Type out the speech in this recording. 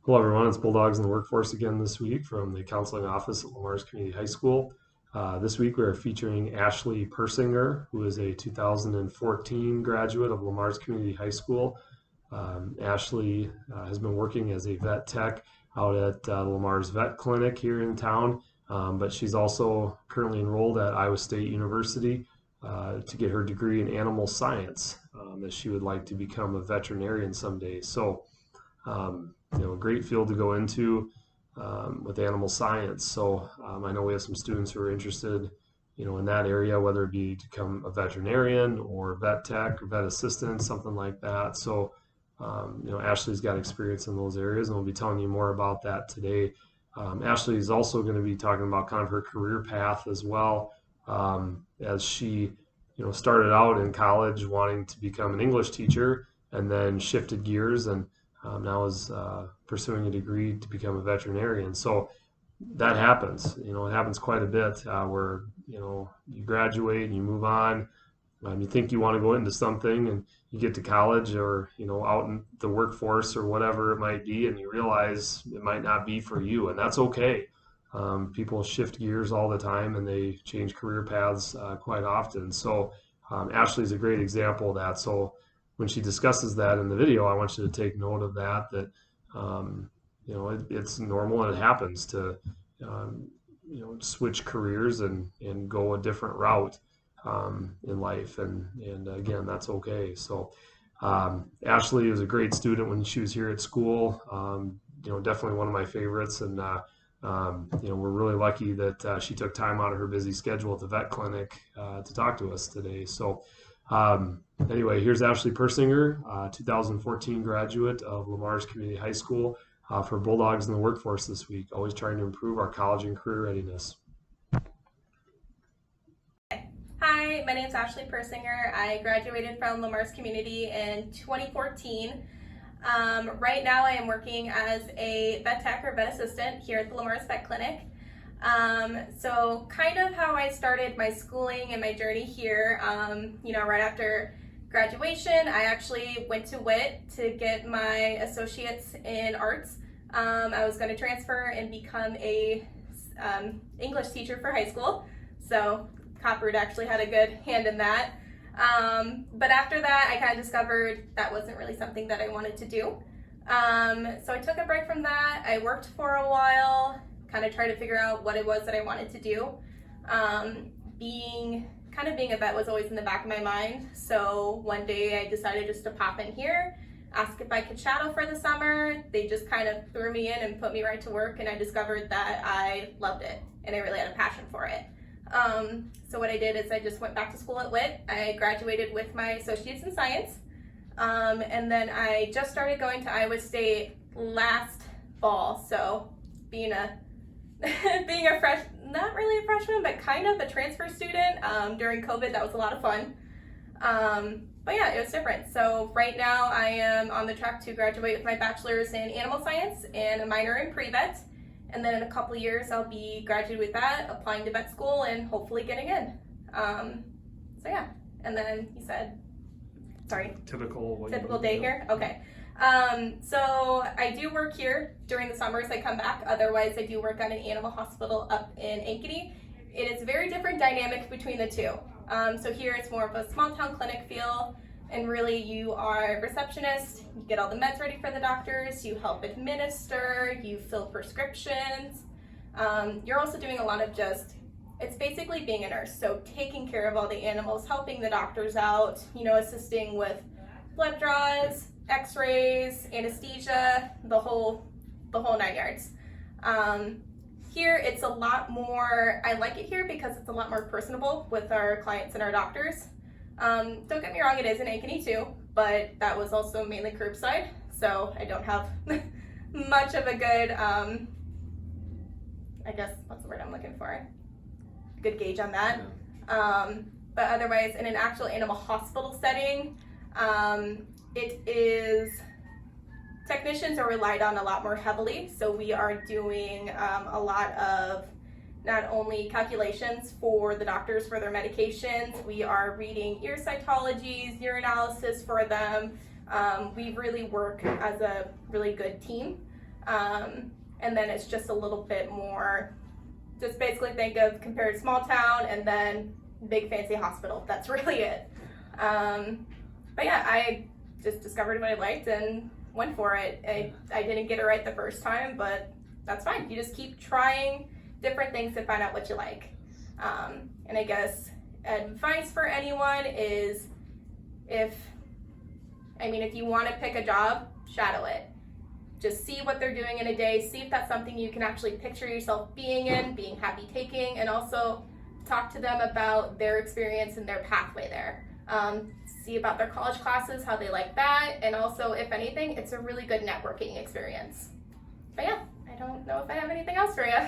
Hello, everyone. It's Bulldogs in the Workforce again this week from the Counseling Office at Lamar's Community High School. This week we are featuring Ashley Persinger, who is a 2014 graduate of Lamar's Community High School. Ashley has been working as a vet tech out at Lamar's Vet Clinic here in town, but she's also currently enrolled at Iowa State University to get her degree in animal science, as she would like to become a veterinarian someday. A great field to go into with animal science. I know we have some students who are interested, in that area, whether it be to become a veterinarian or vet tech or vet assistant, something like that. Ashley's got experience in those areas, and we'll be telling you more about that today. Ashley is also going to be talking about kind of her career path as well, as she, started out in college wanting to become an English teacher, and then shifted gears and now is pursuing a degree to become a veterinarian. So that happens. It happens quite a bit where you graduate and you move on. You think you want to go into something, and you get to college or out in the workforce or whatever it might be, and you realize it might not be for you, and that's okay. People shift gears all the time, and they change career paths quite often. Ashley's a great example of that. So when she discusses that in the video, I want you to take note of that it's normal and it happens to, switch careers and go a different route in life. And again, that's okay. Ashley was a great student when she was here at school, definitely one of my favorites. And, we're really lucky that she took time out of her busy schedule at the vet clinic to talk to us today. Anyway, here's Ashley Persinger, 2014 graduate of Lamar's Community High School for Bulldogs in the Workforce this week, always trying to improve our college and career readiness. Hi, my name is Ashley Persinger. I graduated from Lamar's Community in 2014. Right now I am working as a vet tech or vet assistant here at the Lamar's Vet Clinic. So kind of how I started my schooling and my journey here, right after graduation, I actually went to WIT to get my associates in arts. I was going to transfer and become a English teacher for high school. So Copperoot actually had a good hand in that. But after that, I kind of discovered that wasn't really something that I wanted to do. So I took a break from that. I worked for a while, kind of tried to figure out what it was that I wanted to do. Being a vet was always in the back of my mind. So one day I decided just to pop in here, ask if I could shadow for the summer. They just kind of threw me in and put me right to work, and I discovered that I loved it and I really had a passion for it. So what I did is I just went back to school at WIT. I graduated with my associates in science. And then I just started going to Iowa State last fall. So being a not really a freshman, but kind of a transfer student during COVID, that was a lot of fun. But yeah, it was different. So right now I am on the track to graduate with my bachelor's in animal science and a minor in pre-vet. And then in a couple of years, I'll be graduating with that, applying to vet school, and hopefully getting in. Yeah. And then you said, sorry. Typical day here? Okay. So I do work here during the summers. I come back. Otherwise, I do work at an animal hospital up in Ankeny. It is a very different dynamic between the two. So here it's more of a small town clinic feel, and really you are a receptionist. You get all the meds ready for the doctors. You help administer. You fill prescriptions. You're also doing a lot of it's basically being a nurse. So taking care of all the animals, helping the doctors out, assisting with blood draws, x-rays, anesthesia, the whole 9 yards. Here it's a lot more, I like it here because it's a lot more personable with our clients and our doctors. Don't get me wrong, it is in Ankeny too, but that was also mainly curbside, so I don't have much of a good, I guess, what's the word I'm looking for? Good gauge on that. But otherwise, in an actual animal hospital setting, technicians are relied on a lot more heavily. So we are doing a lot of not only calculations for the doctors for their medications, we are reading ear cytologies, urinalysis for them. We really work as a really good team. And then it's just a little bit more, just basically think of compared small town and then big fancy hospital. That's really it. But yeah, I just discovered what I liked and went for it. I didn't get it right the first time, but that's fine. You just keep trying different things to find out what you like. And I guess advice for anyone is if you want to pick a job, shadow it. Just see what they're doing in a day, see if that's something you can actually picture yourself being in, being happy taking, and also talk to them about their experience and their pathway there. See about their college classes, how they like that, and also, if anything, it's a really good networking experience. But yeah, I don't know if I have anything else for you.